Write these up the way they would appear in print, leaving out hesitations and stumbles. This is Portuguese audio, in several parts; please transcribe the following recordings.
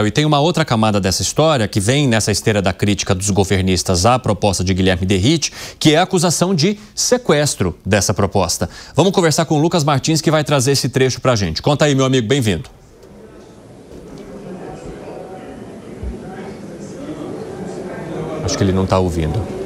E tem uma outra camada dessa história que vem nessa esteira da crítica dos governistas à proposta de Guilherme Derrite, que é a acusação de sequestro dessa proposta. Vamos conversar com o Lucas Martins, que vai trazer esse trecho pra gente. Conta aí, meu amigo, bem-vindo. Acho que ele não está ouvindo.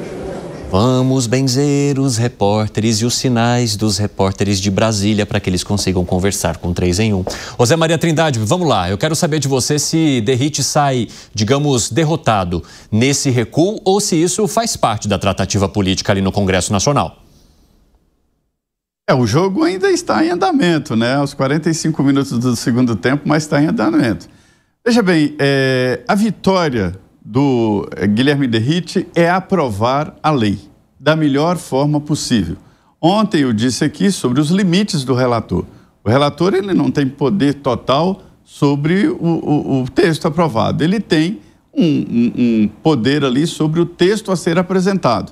Vamos benzer os repórteres e os sinais dos repórteres de Brasília para que eles consigam conversar com 3 em 1. José Maria Trindade, vamos lá. Eu quero saber de você se Derrite sai, digamos, derrotado nesse recuo ou se isso faz parte da tratativa política ali no Congresso Nacional. O jogo ainda está em andamento, né? Aos 45 minutos do segundo tempo, mas está em andamento. Veja bem, a vitória do Guilherme Derrite é aprovar a lei da melhor forma possível. Ontem eu disse aqui sobre os limites do relator. O relator ele não tem poder total sobre o texto aprovado. Ele tem um poder ali sobre o texto a ser apresentado.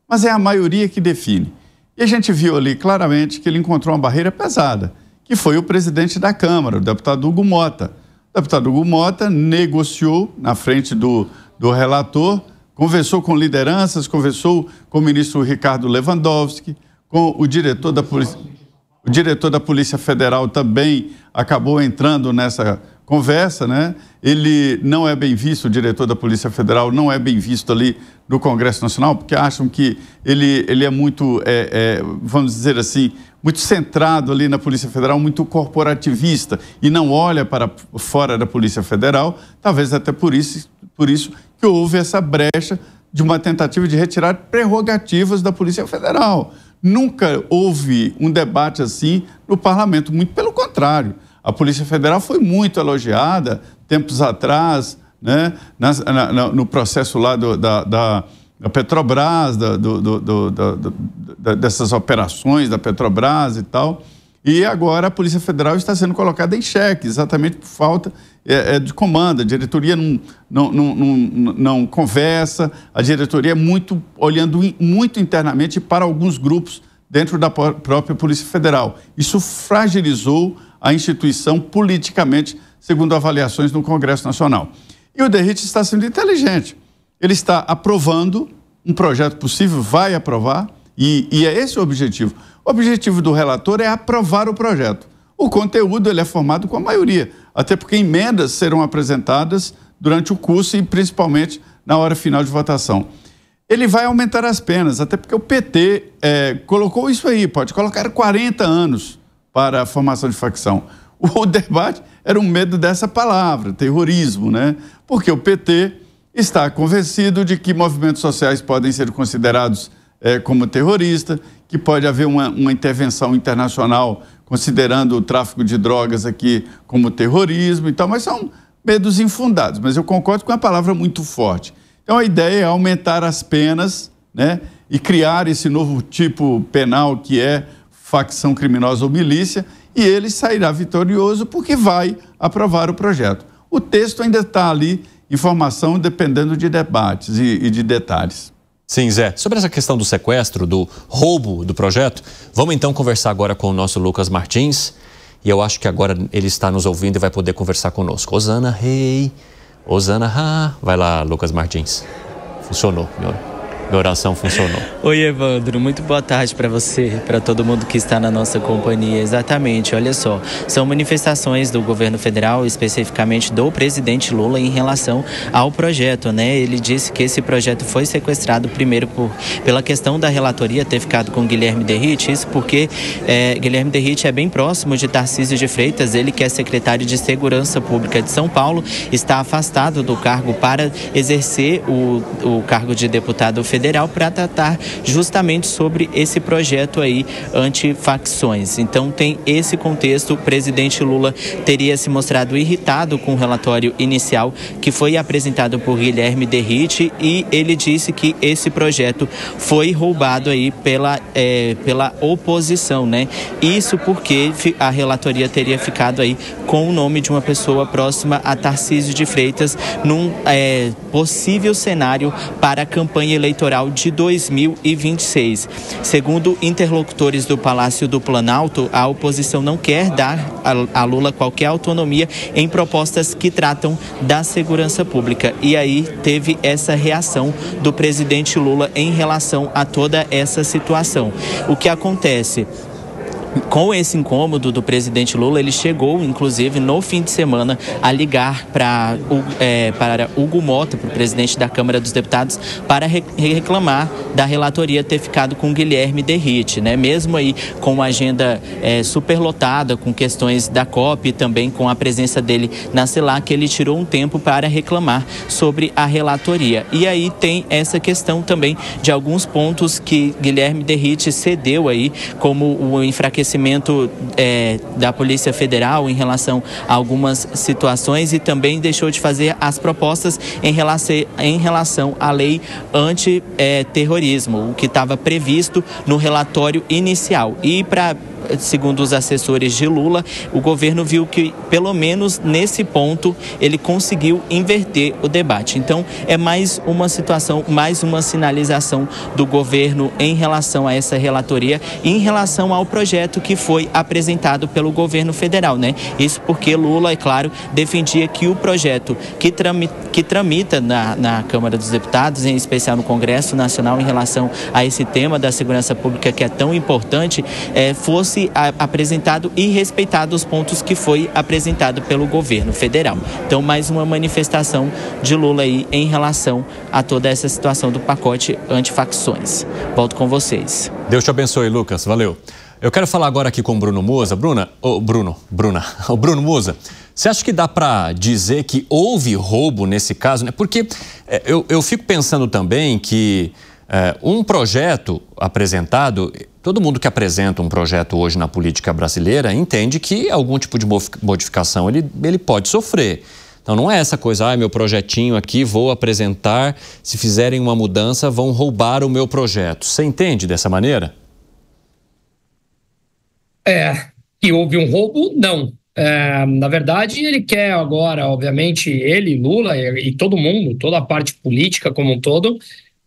Mas é a maioria que define. E a gente viu ali claramente que ele encontrou uma barreira pesada, que foi o presidente da Câmara, o deputado Hugo Mota. O deputado Hugo Mota negociou na frente do relator, conversou com lideranças, conversou com o ministro Ricardo Lewandowski, com o diretor da Polícia. O diretor da Polícia Federal também acabou entrando nessa conversa, né? Ele não é bem visto, o diretor da Polícia Federal não é bem visto ali no Congresso Nacional, porque acham que ele é muito, vamos dizer assim, muito centrado ali na Polícia Federal, muito corporativista e não olha para fora da Polícia Federal, talvez até por isso que houve essa brecha de uma tentativa de retirar prerrogativas da Polícia Federal. Nunca houve um debate assim no parlamento, muito pelo contrário. A Polícia Federal foi muito elogiada tempos atrás, né, no processo lá da Petrobras, dessas operações da Petrobras e tal. E agora a Polícia Federal está sendo colocada em xeque, exatamente por falta de comando. A diretoria não conversa, a diretoria é olhando muito internamente para alguns grupos dentro da própria Polícia Federal. Isso fragilizou a instituição politicamente, segundo avaliações no Congresso Nacional. E o Derrite está sendo inteligente. Ele está aprovando um projeto possível, vai aprovar, e é esse o objetivo. O objetivo do relator é aprovar o projeto. O conteúdo ele é formado com a maioria, até porque emendas serão apresentadas durante o curso e principalmente na hora final de votação. Ele vai aumentar as penas, até porque o PT colocou isso aí, pode colocar 40 anos para a formação de facção. O debate era um medo dessa palavra, terrorismo, né? Porque o PT está convencido de que movimentos sociais podem ser considerados como terrorista, que pode haver uma intervenção internacional considerando o tráfico de drogas aqui como terrorismo e tal, mas são medos infundados. Mas eu concordo com a palavra muito forte. Então a ideia é aumentar as penas, né, e criar esse novo tipo penal que é facção criminosa ou milícia, e ele sairá vitorioso porque vai aprovar o projeto. O texto ainda está ali, informação dependendo de debates e de detalhes. Sim, Zé. Sobre essa questão do sequestro, do roubo do projeto, vamos então conversar agora com o nosso Lucas Martins. E eu acho que agora ele está nos ouvindo e vai poder conversar conosco. Osana, rei, Osana, ha. Vai lá, Lucas Martins. Funcionou, minha oração funcionou. Oi, Evandro, muito boa tarde para você, para todo mundo que está na nossa companhia. Exatamente, olha só, são manifestações do governo federal, especificamente do presidente Lula em relação ao projeto, né? Ele disse que esse projeto foi sequestrado primeiro pela questão da relatoria ter ficado com Guilherme Derrite, isso porque Guilherme Derrite é bem próximo de Tarcísio de Freitas, ele que é secretário de Segurança Pública de São Paulo, está afastado do cargo para exercer o cargo de deputado federal para tratar justamente sobre esse projeto aí anti-facções. Então tem esse contexto, o presidente Lula teria se mostrado irritado com o relatório inicial que foi apresentado por Guilherme Derrite e ele disse que esse projeto foi roubado aí pela oposição, né? Isso porque a relatoria teria ficado aí com o nome de uma pessoa próxima a Tarcísio de Freitas num possível cenário para a campanha eleitoral eleitoral de 2026. Segundo interlocutores do Palácio do Planalto, a oposição não quer dar a Lula qualquer autonomia em propostas que tratam da segurança pública. E aí teve essa reação do presidente Lula em relação a toda essa situação. O que acontece? Com esse incômodo do presidente Lula, ele chegou, inclusive, no fim de semana, a ligar para Hugo Mota, para o presidente da Câmara dos Deputados, para reclamar da relatoria ter ficado com Guilherme Derrite, né? Mesmo aí com a agenda superlotada, com questões da COP e também com a presença dele na CELAC, ele tirou um tempo para reclamar sobre a relatoria. E aí tem essa questão também de alguns pontos que Guilherme Derrite cedeu aí, como o enfraquecimento da Polícia Federal em relação a algumas situações, e também deixou de fazer as propostas em relação à lei antiterrorismo, o que estava previsto no relatório inicial. E segundo os assessores de Lula, o governo viu que, pelo menos nesse ponto, ele conseguiu inverter o debate. Então, é mais uma situação, mais uma sinalização do governo em relação a essa relatoria e em relação ao projeto que foi apresentado pelo governo federal, né? Isso porque Lula, é claro, defendia que o projeto que tramita na Câmara dos Deputados, em especial no Congresso Nacional, em relação a esse tema da segurança pública que é tão importante, fosse apresentado e respeitado os pontos que foi apresentado pelo governo federal. Então, mais uma manifestação de Lula aí em relação a toda essa situação do pacote antifacções. Volto com vocês. Deus te abençoe, Lucas. Valeu. Eu quero falar agora aqui com o Bruno Musa. Bruno Musa, você acha que dá para dizer que houve roubo nesse caso, né? Porque eu fico pensando também que um projeto apresentado, todo mundo que apresenta um projeto hoje na política brasileira entende que algum tipo de modificação ele pode sofrer. Então não é essa coisa, meu projetinho aqui, vou apresentar, se fizerem uma mudança vão roubar o meu projeto. Você entende dessa maneira? Que houve um roubo, não. Na verdade, ele quer agora, obviamente, ele, Lula e todo mundo, toda a parte política como um todo,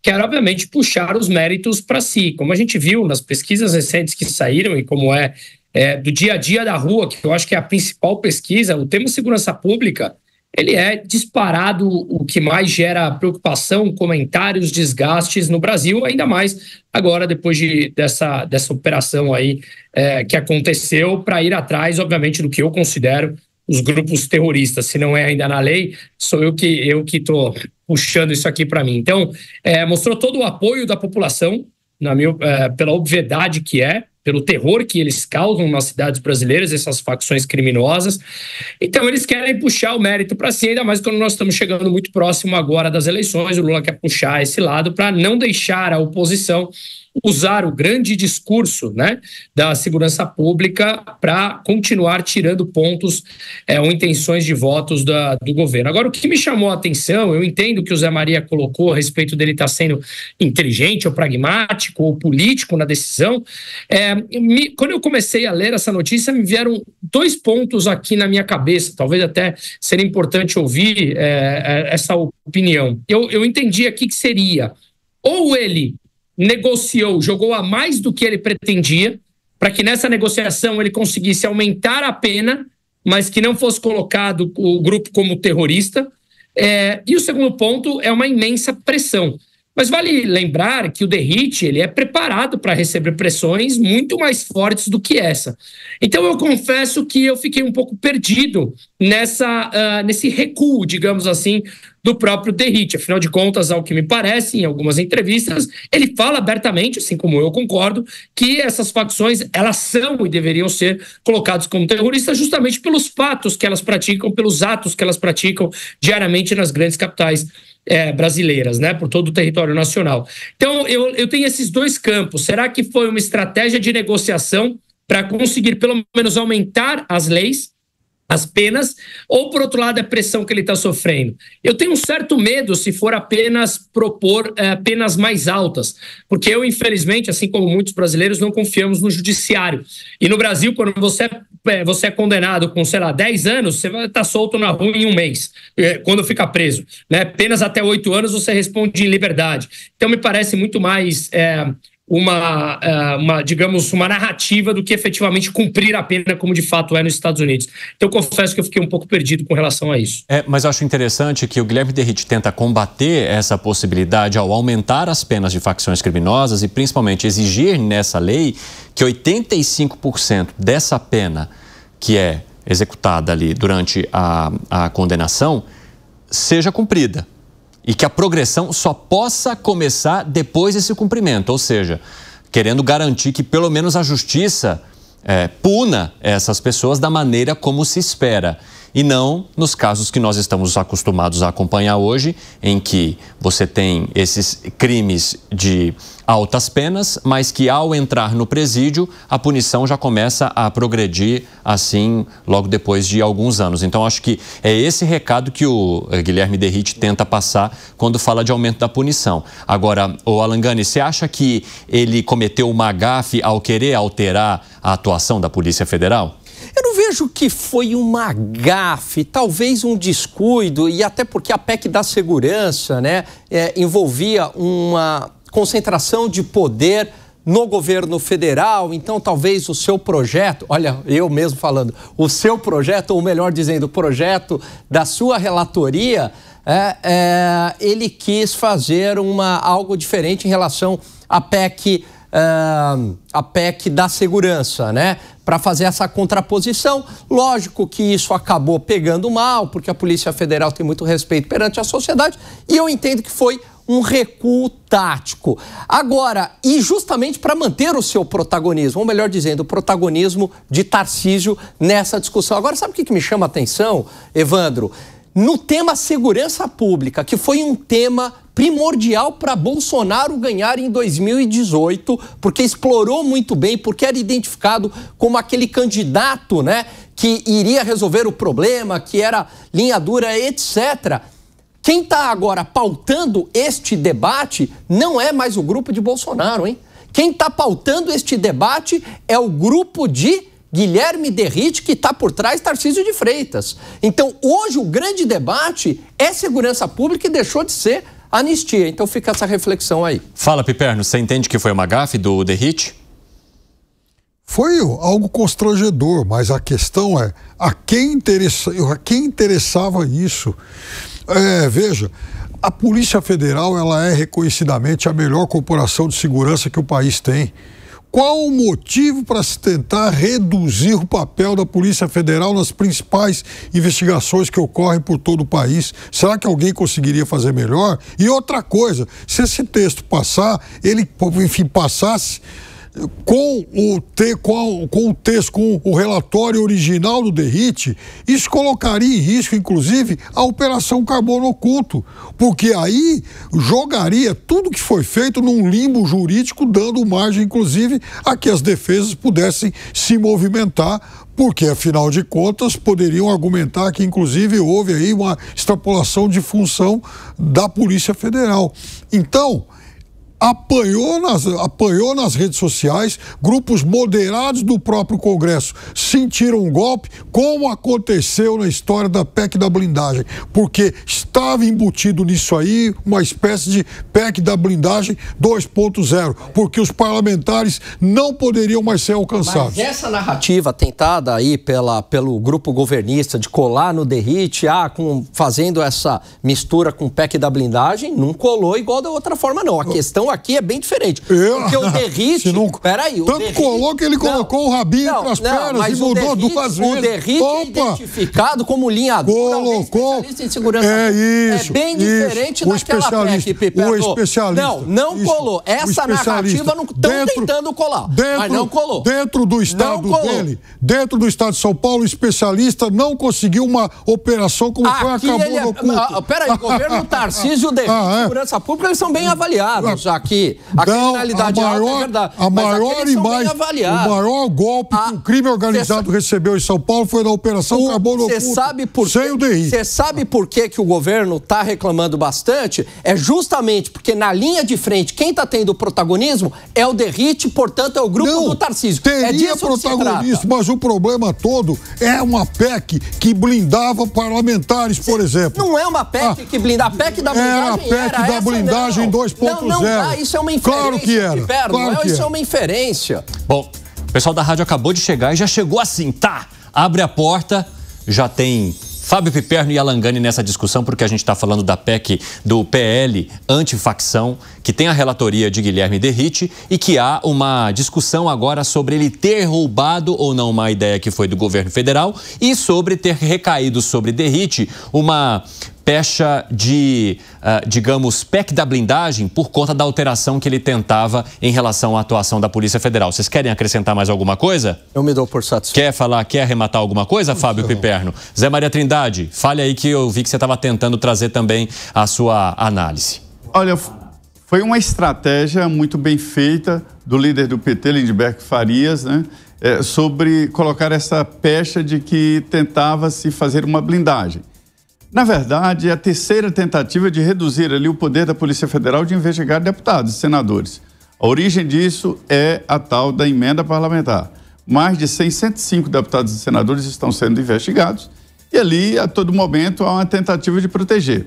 quer, obviamente, puxar os méritos para si. Como a gente viu nas pesquisas recentes que saíram e como do dia a dia da rua, que eu acho que é a principal pesquisa, o tema segurança pública, ele é disparado o que mais gera preocupação, comentários, desgastes no Brasil, ainda mais agora depois dessa operação aí que aconteceu para ir atrás, obviamente, do que eu considero os grupos terroristas. Se não é ainda na lei, sou eu que estou puxando isso aqui para mim. Então, mostrou todo o apoio da população, pela obviedade que pelo terror que eles causam nas cidades brasileiras, essas facções criminosas. Então, eles querem puxar o mérito para si, ainda mais quando nós estamos chegando muito próximo agora das eleições. O Lula quer puxar esse lado para não deixar a oposição usar o grande discurso, né, da segurança pública para continuar tirando pontos ou intenções de votos do governo. Agora, o que me chamou a atenção, eu entendo que o Zé Maria colocou a respeito dele estar sendo inteligente ou pragmático ou político na decisão, quando eu comecei a ler essa notícia, me vieram dois pontos aqui na minha cabeça, talvez até seria importante ouvir essa opinião. Eu entendi aqui que seria, ou ele negociou, jogou a mais do que ele pretendia, para que nessa negociação ele conseguisse aumentar a pena, mas que não fosse colocado o grupo como terrorista. E o segundo ponto é uma imensa pressão. Mas vale lembrar que o Derrite, ele é preparado para receber pressões muito mais fortes do que essa. Então eu confesso que eu fiquei um pouco perdido nesse recuo, digamos assim, do próprio Derrite. Afinal de contas, ao que me parece, em algumas entrevistas, ele fala abertamente, assim como eu concordo, que essas facções, elas são e deveriam ser colocadas como terroristas justamente pelos fatos que elas praticam, pelos atos que elas praticam diariamente nas grandes capitais brasileiras, né, por todo o território nacional. Então, eu tenho esses dois campos. Será que foi uma estratégia de negociação para conseguir, pelo menos, aumentar as leis as penas, ou, por outro lado, a pressão que ele está sofrendo. Eu tenho um certo medo se for apenas propor penas mais altas, porque eu, infelizmente, assim como muitos brasileiros, não confiamos no judiciário. E no Brasil, quando você é condenado com, 10 anos, você vai estar solto na rua em 1 mês, quando fica preso, né? Penas até 8 anos, você responde em liberdade. Então, me parece muito mais digamos, uma narrativa do que efetivamente cumprir a pena, como de fato é nos Estados Unidos. Então, eu confesso que eu fiquei um pouco perdido com relação a isso. Mas eu acho interessante que o Guilherme Derrite tenta combater essa possibilidade ao aumentar as penas de facções criminosas e, principalmente, exigir nessa lei que 85% dessa pena que é executada ali durante a condenação seja cumprida. E que a progressão só possa começar depois desse cumprimento, ou seja, querendo garantir que pelo menos a justiça puna essas pessoas da maneira como se espera. E não nos casos que nós estamos acostumados a acompanhar hoje, em que você tem esses crimes de altas penas, mas que ao entrar no presídio, a punição já começa a progredir assim logo depois de alguns anos. Então, acho que é esse recado que o Guilherme Derrite tenta passar quando fala de aumento da punição. Agora, o Alangani, você acha que ele cometeu uma gafe ao querer alterar a atuação da Polícia Federal? Eu não vejo que foi uma gafe, talvez um descuido, e até porque a PEC da segurança, né, envolvia uma concentração de poder no governo federal. Então talvez o seu projeto, olha, eu mesmo falando, o seu projeto, ou melhor dizendo, o projeto da sua relatoria, ele quis fazer algo diferente em relação à PEC da segurança, né? Para fazer essa contraposição. Lógico que isso acabou pegando mal, porque a Polícia Federal tem muito respeito perante a sociedade, e eu entendo que foi um recuo tático. Agora, e justamente para manter o seu protagonismo, ou melhor dizendo, o protagonismo de Tarcísio nessa discussão. Agora, sabe o que me chama a atenção, Evandro? No tema segurança pública, que foi um tema primordial para Bolsonaro ganhar em 2018, porque explorou muito bem, porque era identificado como aquele candidato, né, que iria resolver o problema, que era linha dura, etc. Quem está agora pautando este debate não é mais o grupo de Bolsonaro, hein? Quem está pautando este debate é o grupo de Guilherme Derrite, que está por trás Tarcísio de Freitas. Então, hoje, o grande debate é segurança pública e deixou de ser anistia. Então, fica essa reflexão aí. Fala, Piperno, você entende que foi uma gafe do Derrite? Foi algo constrangedor, mas a questão é a quem interessava isso. Veja, a Polícia Federal ela é reconhecidamente a melhor corporação de segurança que o país tem. Qual o motivo para se tentar reduzir o papel da Polícia Federal nas principais investigações que ocorrem por todo o país? Será que alguém conseguiria fazer melhor? E outra coisa, se esse texto passar, passasse com o texto, com o relatório original do Derrite, isso colocaria em risco, inclusive, a Operação Carbono Oculto, porque aí jogaria tudo que foi feito num limbo jurídico, dando margem, inclusive, a que as defesas pudessem se movimentar, porque, afinal de contas, poderiam argumentar que, inclusive, houve aí uma extrapolação de função da Polícia Federal. Então, apanhou nas redes sociais, grupos moderados do próprio Congresso sentiram um golpe, como aconteceu na história da PEC da blindagem, porque estava embutido nisso aí uma espécie de PEC da blindagem 2.0, porque os parlamentares não poderiam mais ser alcançados. Mas essa narrativa tentada aí pelo grupo governista de colar no Derrite, fazendo essa mistura com PEC da blindagem, não colou igual da outra forma, não. A questão aqui é bem diferente. Porque o Derrite... Peraí, colou que ele colocou o rabinho entre as pernas e mudou duas vezes. O Derrite é identificado como linha dura, especialista em segurança. É bem diferente daquela PEC, o especialista. Não colou. Essa narrativa não estão tentando colar, mas não colou. Dentro do estado dele, dentro do estado de São Paulo, o especialista não conseguiu uma operação como foi a Carbono Oculto. Peraí, o governo Tarcísio e o Derrite de segurança pública, eles são bem avaliados. aqui. A criminalidade alta é verdade. O maior golpe que o crime organizado recebeu em São Paulo foi na Operação Carbono Oculto, sem o DRIT. Você sabe por que o governo está reclamando bastante? É justamente porque na linha de frente, quem está tendo o protagonismo é o DRIT, portanto é o grupo do Tarcísio. Teria protagonismo, mas o problema todo é uma PEC que blindava parlamentares, por exemplo. Não é uma PEC que blindava. A PEC da blindagem era a PEC da blindagem 2.0. Não, isso é uma inferência. Claro que era. Isso é uma inferência. Bom, o pessoal da rádio acabou de chegar e já chegou assim, abre a porta, já tem Fábio Piperno e Alangani nessa discussão, porque a gente está falando da PEC do PL antifacção, que tem a relatoria de Guilherme Derrite e que há uma discussão agora sobre ele ter roubado ou não uma ideia que foi do governo federal e sobre ter recaído sobre Derrite uma pecha de, digamos, PEC da blindagem por conta da alteração que ele tentava em relação à atuação da Polícia Federal. Vocês querem acrescentar mais alguma coisa? Eu me dou por satisfeito. Quer arrematar alguma coisa, Fábio Piperno? Zé Maria Trindade, fale aí que eu vi que você estava tentando trazer também a sua análise. Olha, foi uma estratégia muito bem feita do líder do PT, Lindbergh Farias, né? Sobre colocar essa pecha de que tentava-se fazer uma blindagem. Na verdade, é a terceira tentativa de reduzir ali o poder da Polícia Federal de investigar deputados e senadores. A origem disso é a tal da emenda parlamentar. Mais de 105 deputados e senadores estão sendo investigados e ali, a todo momento, há uma tentativa de proteger.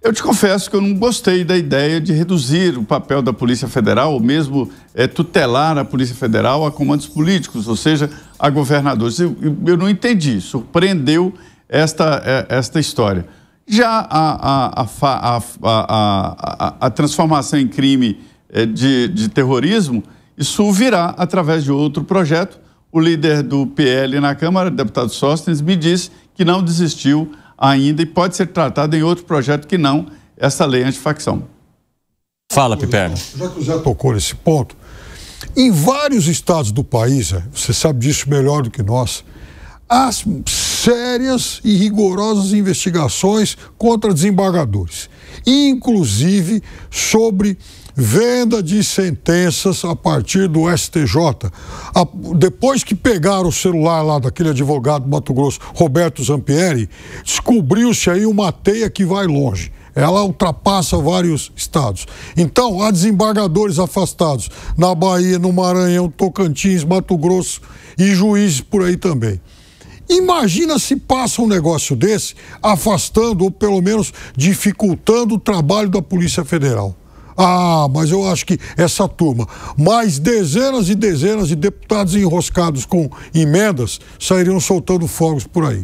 Eu te confesso que eu não gostei da ideia de reduzir o papel da Polícia Federal, ou mesmo tutelar a Polícia Federal a comandos políticos, ou seja, a governadores. Eu não entendi, surpreendeu esta história. Já a transformação em crime de terrorismo, isso virá através de outro projeto. O líder do PL na Câmara, deputado Sóstenes, me disse que não desistiu ainda e pode ser tratado em outro projeto que não essa lei antifacção. Fala, Piperno. Já que o Zé tocou nesse ponto, em vários estados do país, você sabe disso melhor do que nós, há sérias e rigorosas investigações contra desembargadores, inclusive sobre venda de sentenças a partir do STJ. Depois que pegaram o celular lá daquele advogado do Mato Grosso, Roberto Zampieri, descobriu-se aí uma teia que vai longe. Ela ultrapassa vários estados. Então, há desembargadores afastados na Bahia, no Maranhão, Tocantins, Mato Grosso e juízes por aí também. Imagina se passa um negócio desse afastando ou pelo menos dificultando o trabalho da Polícia Federal. Mas eu acho que essa turma, mais dezenas e dezenas de deputados enroscados com emendas, sairiam soltando fogos por aí.